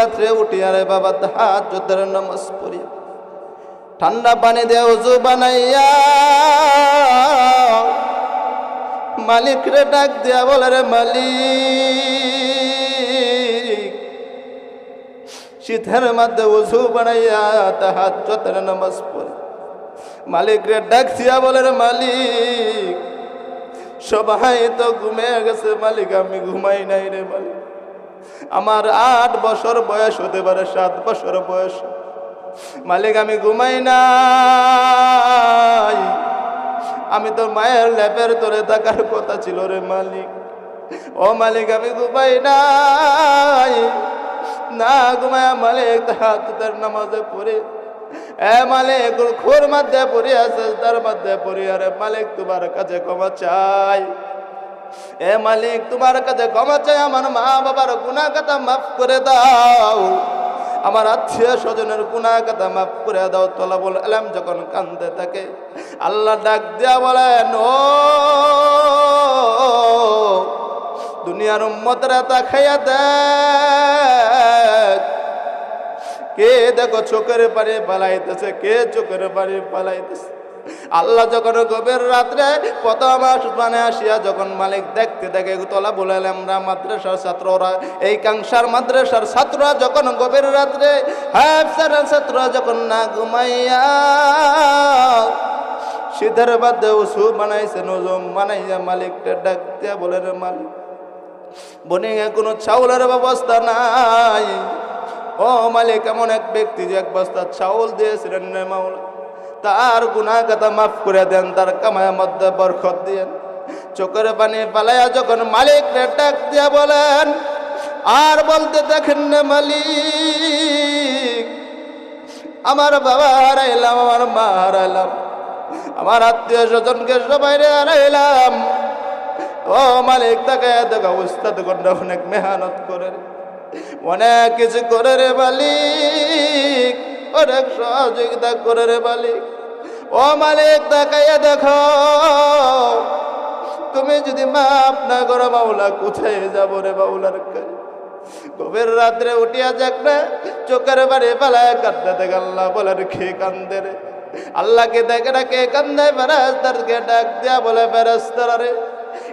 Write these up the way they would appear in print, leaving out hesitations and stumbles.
রাত্রে উঠি আরে বাবা তাহাজ্জুদের নামাজ পড়ি, ঠান্ডা পানি দিয়ে ওযু বানাইয়া মালিক রে ডাক দিয়া বলে, রে মালিক, শীতের মধ্যে ওযু বানাইয়া তাহাজ্জুদের নামাজ পড়ি। মালিক রে ডাক দিয়া বলে, রে মালিক, সবাই তো ঘুমিয়ে গেছে মালিক, আমি ঘুমাই নাই রে মালিক। আমার 8 বছর বয়স, হতে পারে 7 বছর বয়স মালিক, আমি ঘুমাই নাই। আমি তো মায়ের ল্যাপের তোরে থাকার কথা ছিল রে মালিক। ও মালিক, আমি ঘুমাই নাই, না ঘুমায়া মালিক তাহাজ্জুদের নামাজে পড়ে, এ মালিক খোর মধ্যে পড়ি আছে, তার মধ্যে পড়ি, আরে মালিক তোমার কাছে ক্ষমা চাই। এ মালিক তোমার কাছে ক্ষমা চাই, আমার মা বাবার গুনাহ কথা মাফ করে দাও, আমার আত্মীয় স্বজনের গুনাহ কথা মাফ করে দাও। তলাবুল ইলম যখন কান্দে থাকে, আল্লাহ ডাক দিয়া বলেন, ও দুনিয়ার উম্মতরা তাকাইয়া দেখ, কে দেখো চোখের পানি পালাইতেছে, কে চোখের পানি পালাইতেছে। আল্লাহ যখন গভীর রাত্রে প্রথম আসমানে আসিয়া যখন মালিক দেখতে দেখে, তোলা বলে আমরা মাদ্রাসার ছাত্ররা, এই কাংসার মাদ্রাসার ছাত্ররা যখন গভীর রাত্রে হাফসারের ছাত্ররা যখন না ঘুমাইয়া শীতের বাদে ওযু বানাইছে, নজম বানাইয়া মালিকটা ডাক দিয়া বলে, রে মালিক, বনিয়ে কোনো চাউলের ব্যবস্থা নাই। ও মালিক, এমন এক ব্যক্তি যে 1 বস্তা চাউল দিয়েছিলেন রে মাওলা, তার গুনাহ কথা মাফ করে দেন, তার কামায়ের মধ্যে বরকত দিয়েন। চোখের পানি পালাইয়া যখন মালিক রে ডাক দিয়া বলেন, আর বলতে দেখেন না মালিক, আমার বাবা হারাইলাম, আমার মা হারাইলাম, আমার আত্মীয় স্বজনকে সবাই হারাইলাম। ও মালিক, তাকে দেখা উস্তাদ গন্ডা অনেক মেহনত করে, অনেক কিছু করে রে মালিক, অনেক সহযোগিতা করে রে মালিক। ও মালিক, তাকাইয়া দেখো, তুমি যদি মাফ না করো মাওলা, কোথায় যাবো রে মাওলার কাছে। গভীর রাত্রে উঠিয়া যাকবে, চোখের বাড়ি পালায় কাঁদতে দেখে আল্লাহ বলেন, কে কান্দে রে? আল্লাহকে দেখে না, কে কান্দে? ফেরেশতাকে ডাক দিয়া বলে, ফেরেশতারা রে,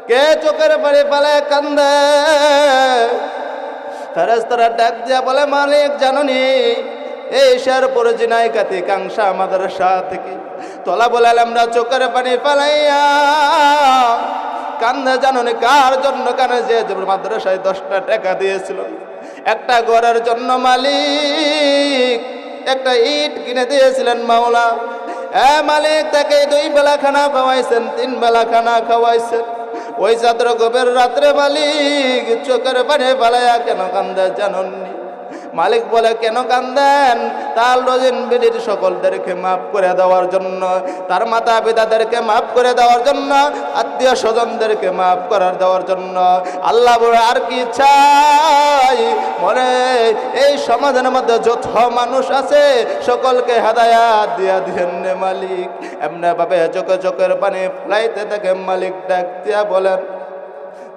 কে চোখের বাড়ি পালায় কান্দে? ফেরেশতারা ডাক দিয়া বলে, মালিক জাননি, এই শেরপুর জিনাইকাতি কাংসা মাদ্রাসা থেকে তোলা বলে আমরা চোখের পানি পালাইয়া কান্দে, জাননি কার জন্য? কানে যে মাদ্রাসায় 10টা টাকা দিয়েছিল, একটা ঘরের জন্য মালিক একটা ইট কিনে দিয়েছিলেন মাওলা। এ মালিক, তাকে 2 বেলা খানা খাওয়াইছেন, 3 বেলা খানা খাওয়াইছেন। ওই ছাত্র গভীর রাত্রে মালিক চোখের পানি পালাইয়া কেন কান্দে জাননি? মালিক বলে, কেন কান্দেন? তার রোজিন বিডির সকলদেরকে মাফ করে দেওয়ার জন্য, তার মাতা পিতাদেরকে মাফ করে দেওয়ার জন্য, আত্মীয় স্বজনদেরকে মাফ করার দেওয়ার জন্য। আল্লাহ বলে, আর কি চাই? মনে এই সমাজের মধ্যে যত মানুষ আছে সকলকে হেদায়াত দিয়া দিয়েন রে মালিক। এমনি ভাবে চোখে চোখের পানি ফেলাইতে থাকে। মালিক ডাক দিয়া বলেন,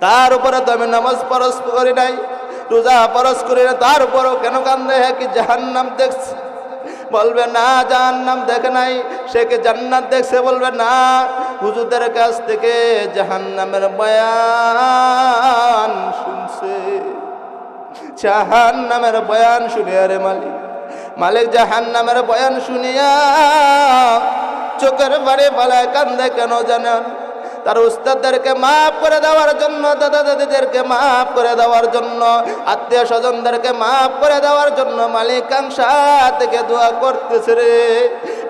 তার উপরে তো আমি নামাজ ফরজ করি নাই, রোজা ফরজ করি না, তার উপরও কেন কান্দে? কি জাহান্নাম দেখছে? বলবে না, জাহান্নাম দেখে নাই, সে কি জান্নাত দেখছে? বলবে না, হুজুরদের কাছ থেকে জাহান্নামের বয়ান শুনছে। জাহান্নামের বয়ান শুনিয়া রে মালিক জাহান্নামের বয়ান শুনিয়া চোখের বাড়ি পালায় কান্দে কেন জানেন? তার উস্তাদদেরকে মাফ করে দেওয়ার জন্য, দাদা দাদিদেরকে মাফ করে দেওয়ার জন্য, আত্মীয় স্বজনদেরকে মাফ করে দেওয়ার জন্য মালিক কাংসা থেকে দোয়া করতেছে রে।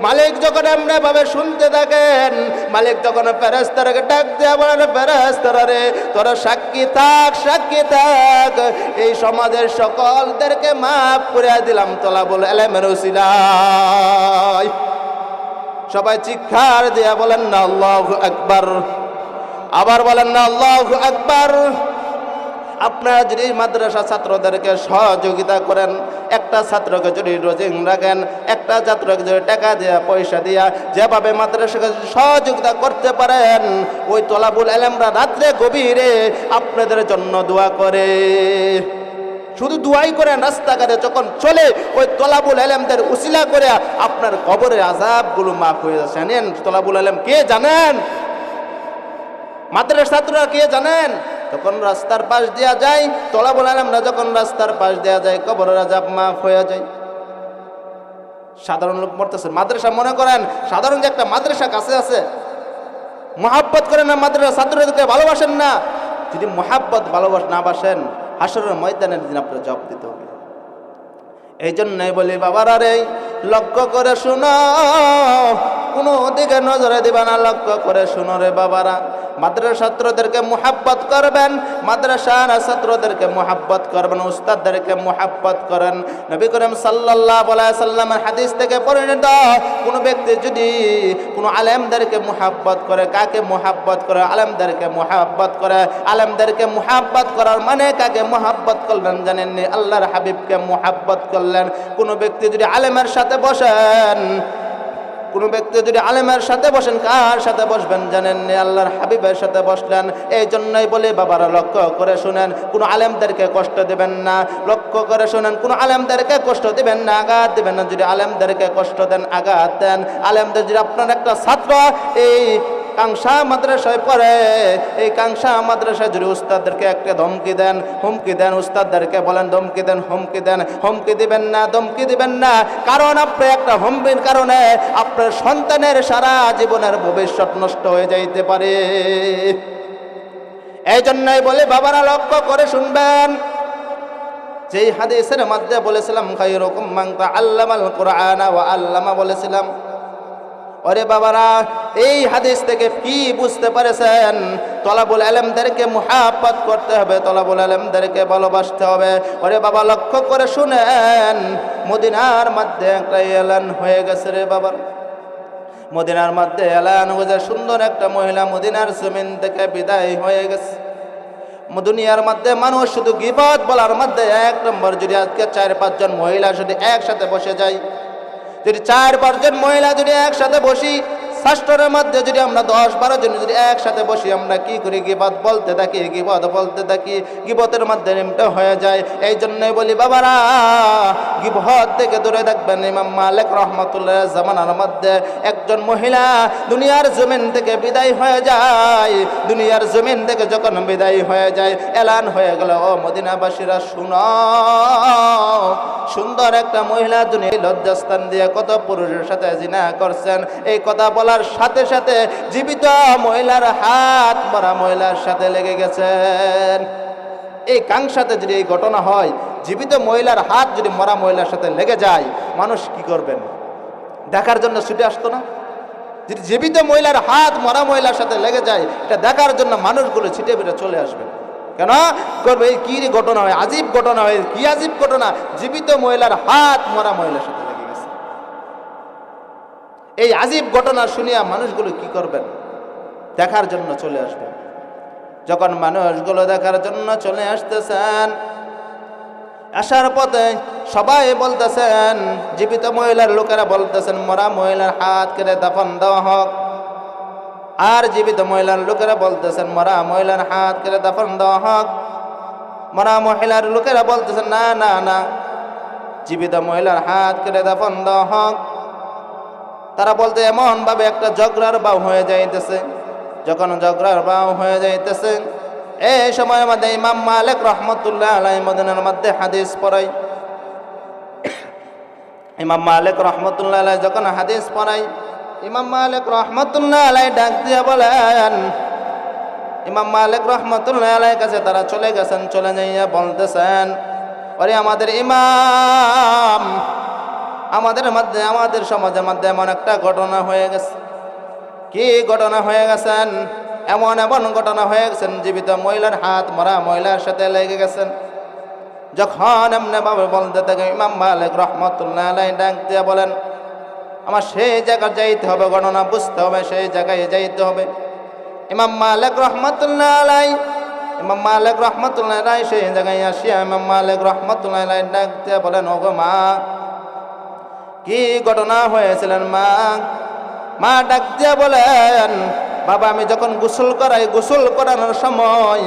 মালিক যখন এমনি ভাবে শুনতে থাকেন, মালিক যখন ফেরেশতাকে ডাক দেয়া বলেন, ফেরেশতারা রে, তোরা সাক্ষী থাক, সাক্ষী থাক, এই সমাজের সকলদেরকে মাফ করে দিলাম তলাবুল ইলমের উসিলায়। সবাই চিৎকার দিয়া বলেন না আল্লাহু আকবার। আবার বলেন না আল্লাহু আকবার। আপনারা যদি মাদ্রাসা ছাত্রদেরকে সহযোগিতা করেন, একটা ছাত্রকে যদি রোজিং রাখেন, একটা ছাত্রকে যদি টাকা দেয়া পয়সা দিয়া যেভাবে মাদ্রাসাকে সহযোগিতা করতে পারেন, ওই তলাবুল ইলমরা রাত্রে গভীরে আপনাদের জন্য দোয়া করে। শুধু দুয়াই করেন, রাস্তাঘাটে যখন চলে ওই তলাবুল ইলমদের উসিলা করে আপনার কবরের আযাবগুলো মাফ হয়ে যাচ্ছে। জানেন তলাবুল ইলম কে জানেন? মাদ্রাসার ছাত্ররা কে জানেন? যখন রাস্তার পাশ দেয়া যায়, তলাবুল ইলমরা যখন রাস্তার পাশ দেয়া যায়, কবরের আযাব মাফ হয়ে যায়। সাধারণ লোক মরতেছে, মাদ্রাসা মনে করেন সাধারণ যে একটা মাদ্রাসা কাছে আছে, মহাব্বত করেন না, মাদ্রাসা ছাত্রদেরকে ভালোবাসেন না। যদি মহাব্বত না বাসেন, হাসরের ময়দানের দিন আপনার জবাব দিতে হবে। এই জন্যই বলি বাবারা রে, লক্ষ্য করে শুনো, কোনো দিকে নজরে দিবা না, লক্ষ্য করে শুনো রে বাবারা। মাদ্রাসা ছাত্রদেরকে মুহাব্বত করবেন, মাদ্রাসার ছাত্রদেরকে মুহাব্বত করবেন, উস্তাদদেরকে মুহাব্বত করেন। নবী করিম সাল্লাল্লাহু আলাইহি সাল্লামের হাদিস থেকে পরিণত, কোনো ব্যক্তি যদি কোনো আলেমদেরকে মুহাব্বত করে, কাকে মুহাব্বত করে? আলেমদেরকে মুহাব্বত করে। আলেমদেরকে মুহাব্বত করার মানে কাকে মুহাব্বত করলেন জানেননি? আল্লাহর হাবিবকে মুহাব্বত করলেন। কোনো ব্যক্তি যদি আলেমের সাথে বসেন, কোনো ব্যক্তি যদি আলেমের সাথে বসেন, কার সাথে বসবেন জানেননি? আল্লাহর হাবিবের সাথে বসলেন। এই জন্যই বলি বাবারা, লক্ষ্য করে শুনেন, কোনো আলেমদেরকে কষ্ট দেবেন না। লক্ষ্য করে শুনেন, কোনো আলেমদেরকে কষ্ট দেবেন না, আঘাত দেবেন না। যদি আলেমদেরকে কষ্ট দেন, আঘাত দেন, আলেমদের যদি আপনার একটা ছাত্র এই কাংসা মাদ্রাসায় পড়ে, এই কাংসা মাদ্রাসায় যদি উস্তাদদেরকে একটা ধমকি দেন, হুমকি দেন, উস্তাদদেরকে বলেন ধমকি দেন, হুমকি দেন, হুমকি দিবেন না, ধমকি দিবেন না। কারণ আপনি একটা হুমকির কারণে আপনার সন্তানের সারা জীবনের ভবিষ্যৎ নষ্ট হয়ে যাইতে পারে। এই জন্যই বলে বাবারা, লক্ষ্য করে শুনবেন। যেই হাদিসের মধ্যে বলেছিলাম খায়রুকুম মান তাআল্লামাল কুরআনা ওয়া আল্লামা, বলেছিলাম ওরে বাবারা, এই হাদিস থেকে কি বুঝতে পারেছেন? তলাবুল ইলমদেরকে মুহাব্বত করতে হবে, তলাবুল ইলমদেরকে ভালোবাসতে হবে। ওরে বাবা, লক্ষ্য করে শুনেন, মদিনার মধ্যে একটা এলান হয়ে গেছে রে বাবা। মদিনার মধ্যে এলান হয়ে, সুন্দর একটা মহিলা মদিনার জমিন থেকে বিদায় হয়ে গেছে। দুনিয়ার মধ্যে মানুষ শুধু গীবত বলার মধ্যে এক নম্বর, যদি আজকে 4-5 জন মহিলা যদি একসাথে বসে যায়, যদি 4-5 জন মহিলা যদি একসাথে বসি, শাস্ত্রের মধ্যে যদি আমরা 10-12 জন যদি একসাথে বসি, আমরা কি করি? গীবত বলতে থাকি, গীবত বলতে থাকি, গীবতের মধ্যে নিমটা হয়ে যায়। এই জন্যই বলি বাবারা, গীবত থেকে দূরে থাকবেন। ইমাম মালিক রাহমাতুল্লাহ জামানার মধ্যে একজন মহিলা দুনিয়ার জমিন থেকে বিদায় হয়ে যায়। দুনিয়ার জমিন থেকে যখন বিদায় হয়ে যায়, এলান হয়ে গেল, ও মদিনাবাসীরা শুনো, সুন্দর একটা মহিলা দুনিয়ায় লজ্জাস্থান দিয়ে কত পুরুষের সাথে জিনা করছেন। এই কথা বলার সাথে সাথে জীবিত মহিলার হাত মরা মহিলার সাথে লেগে গেছেন। এই কাংসাতে যদি এই ঘটনা হয়, জীবিত মহিলার হাত যদি মরা মহিলার সাথে লেগে যায়, মানুষ কি করবেন? দেখার জন্য ছুটে আসতো না? যদি জীবিত মহিলার হাত মরা মহিলার সাথে লেগে যায়, এটা দেখার জন্য মানুষগুলো ছিটে বেড়ে চলে আসবে। কেন করবে? এই কি ঘটনা হয়, আজীব ঘটনা হয়। কি আজীব ঘটনা? জীবিত মহিলার হাত মরা মহিলার সাথে লেগে গেছে। এই আজীব ঘটনা শুনিয়া মানুষগুলো কি করবেন? দেখার জন্য চলে আসবেন। যখন মানুষগুলো দেখার জন্য চলে আসতেছেন, আসার পথে সবাই বলতেছেন, জীবিত মহিলার লোকেরা বলতেছেন মরা মহিলার হাত কেটে দাফন দেওয়া হোক। আর জীবিত মহিলার লোকেরা বলতেছেন মরা মহিলার হাত কেটে দাফন দেওয়া হোক। মরা মহিলার লোকেরা বলতেছেন না না না, জীবিত মহিলার হাত কেটে দাফন দেওয়া হোক। তারা বলতে এমন ভাবে একটা ঝগড়ার বাউ হয়ে যাইতেছে। যখন ঝগড়ার বাউ হয়ে যাইতেছে, এই সময়ের মধ্যে ইমাম মালিক রাহমাতুল্লাহ আলাইহি মদিনার মধ্যে হাদিস পড়াই। ইমাম মালিক রাহমাতুল্লাহ আলাইহি যখন হাদিস পড়াই, ইমাম মালিক রাহমাতুল্লাহ আলাইহি ডাক দিয়ে বলেন, ইমাম মালিক রাহমাতুল্লাহ আলাইহির কাছে তারা চলে গেছেন। চলে যাইয়া বলতেছেন, আরে আমাদের ইমাম, আমাদের মধ্যে, আমাদের সমাজের মধ্যে এমন একটা ঘটনা হয়ে গেছে। কি ঘটনা হয়ে গেছেন? এমন এমন ঘটনা হয়ে গেছেন, জীবিত মহিলার হাত মরা মহিলার সাথে লেগে গেছেন। যখন এমনি ভাবে বলতে থাকে, ইমাম মালিক রাহমাতুল্লাহ আলাইহি ডাক দিয়ে বলেন, আমার সেই জায়গায় যাইতে হবে, ঘটনা বুঝতে হবে, সেই জায়গায় যাইতে হবে। ইমাম মালিক রাহমাতুল্লাহ আলাইহি, ইমাম মালিক রাহমাতুল্লাহ আলাইহি সেই জায়গায় আসিয়া ইমাম মালিক রাহমাতুল্লাহ আলাইহি ডাক দিয়ে বলেন, ওগো মা, কি ঘটনা হয়েছিলেন মা? মা ডাক দিয়ে বলেন, বাবা আমি যখন গোসল করাই, গোসল করানোর সময়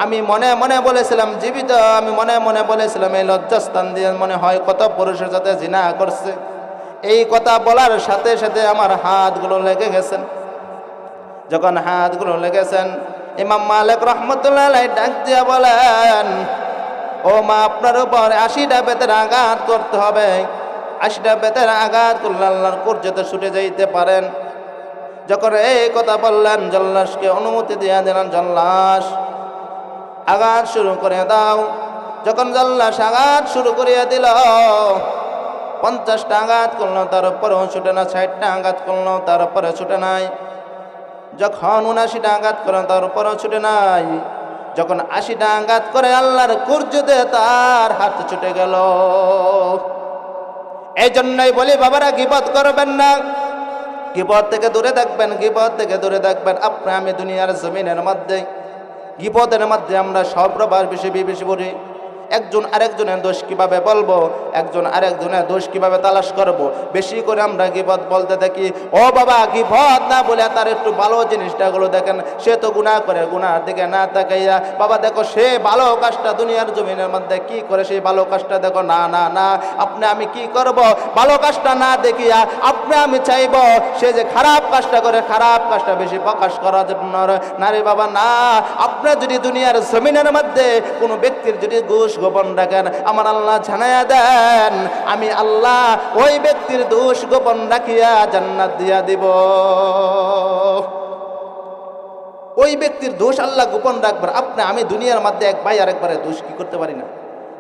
আমি মনে মনে বলেছিলাম জীবিত, আমি মনে মনে বলেছিলাম এই লজ্জাস্থান দিয়ে মনে হয় কত পুরুষের সাথে জিনা করছে। এই কথা বলার সাথে সাথে আমার হাতগুলো লেগে গেছেন। যখন হাতগুলো লেগেছেন, ইমাম মালিক রাহমাতুল্লাহ আলাইহি ডাক দিয়া বলেন, ও মা, আপনার উপর 80টা বেতের আঘাত করতে হবে। 80টা বেতের আঘাত করলে আল্লাহর কুরজতে ছুটে যাইতে পারেন। যখন এই কথা বললেন, জল্লাশকে অনুমতি দিয়া দিলেন, জল্লাশ আঘাত শুরু করে দাও। যখন জল্লাশ আঘাত শুরু করিয়া দিল, 50টা আঘাত করলো, তার উপরেও ছুটে না। 60টা আঘাত করলো, তার উপরে ছুটে নাই। যখন 79টা আঘাত করলো, তার উপরেও ছুটে নাই। যখন 80টা আঘাত করে আল্লাহর কুরজতে তার হাত ছুটে গেল। এই জন্যই বলি বাবারা, গীবত করবেন না, গীবত থেকে দূরে থাকবেন, গীবত থেকে দূরে থাকবেন। আপনি আমি দুনিয়ার জমিনের মধ্যে গীবতের মধ্যে আমরা সর্ববার বেশি বেশি বলি। একজন আরেকজনের দোষ কিভাবে বলবো, একজন আরেকজনের দোষ কিভাবে তালাশ করব, বেশি করে আমরা গীবত বলতে থাকি। ও বাবা, গীবত না বলে তার একটু ভালো জিনিসটাগুলো দেখেন। সে তো গুনাহ করে, গুনার দিকে না তাকাইয়া বাবা দেখো সে ভালো কাজটা দুনিয়ার জমিনের মধ্যে কি করে, সেই ভালো কাজটা দেখো। না না না, আপনি আমি কি করব, ভালো কাজটা না দেখিয়া আপনি আমি চাইব সে যে খারাপ কাজটা করে, খারাপ কাজটা বেশি প্রকাশ করার জন্য না রে বাবা, না। আপনি যদি দুনিয়ার জমিনের মধ্যে কোনো ব্যক্তির যদি দোষ গোপন রাখেন, আমার আল্লাহ জানায়া দেন, আমি আল্লাহ ওই ব্যক্তির দোষ গোপন রাখিয়া জান্নাত দিয়া দিব। ওই ব্যক্তির দোষ আল্লাহ গোপন রাখবেন। আপনি আমি দুনিয়ার মধ্যে এক ভাই আরেকবারে দোষ কি করতে পারি না,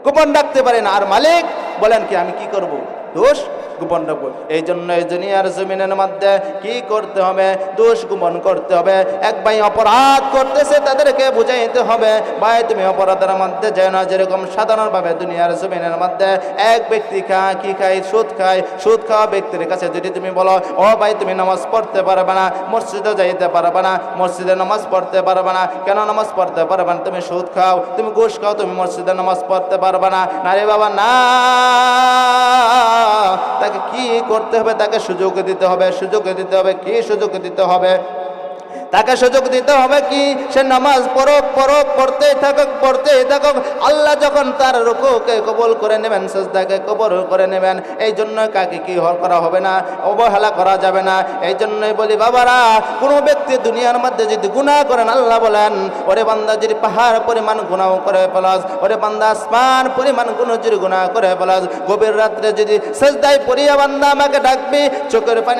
গোপন রাখতে পারি না। আর মালিক বলেন কি আমি কি করব, দোষ গোপন রাখবো। এই জন্য এই দুনিয়ার জমিনের মধ্যে কি করতে হবে, দোষ গোপন করতে হবে। এক ভাই অপরাধ করতেছে, তাদেরকে বুঝাইতে হবে, ভাই তুমি অপরাধের মধ্যে যেও না। যেরকম সাধারণভাবে দুনিয়ার জমিনের মধ্যে এক ব্যক্তি কি খায়, সুদ খায়। সুদ খাওয়া ব্যক্তির কাছে যদি তুমি বলো, ও ভাই তুমি নামাজ পড়তে পারবে না, মসজিদে যাইতে পারবে না, মসজিদে নামাজ পড়তে পারবে না, কেন নামাজ পড়তে পারবে না, তুমি সুদ খাও, তুমি ঘুষ খাও, তুমি মসজিদে নামাজ পড়তে পারবে না। না রে বাবা, না। তাকে কি করতে হবে, তাকে সুযোগ দিতে হবে। সুযোগ দিতে হবে কি, সুযোগ দিতে হবে তাকে সুযোগ দিতে হবে কি, সে নামাজ পড়তেই থাকুক। আল্লাহ যখন তার রুকুকে কবুল করে নেবেন, সিজদাকে কবুল করে নেবেন। এই জন্য কাকে কি করা হবে না, অবহেলা করা যাবে না। এই জন্যই বলি বাবারা, কোনো ব্যক্তি দুনিয়ার মধ্যে যদি গুনাহ করেন, আল্লাহ বলেন, ওরে বান্দা যদি পাহাড় পরিমাণ গুনাহ করে ফেলাস, ওরে বান্দা আসমান পরিমাণ যদি গুনাহ করে ফেলাস, গভীর রাত্রে যদি সিজদায় পড়িয়া বান্দা আমাকে ডাকবি, চোখের পানি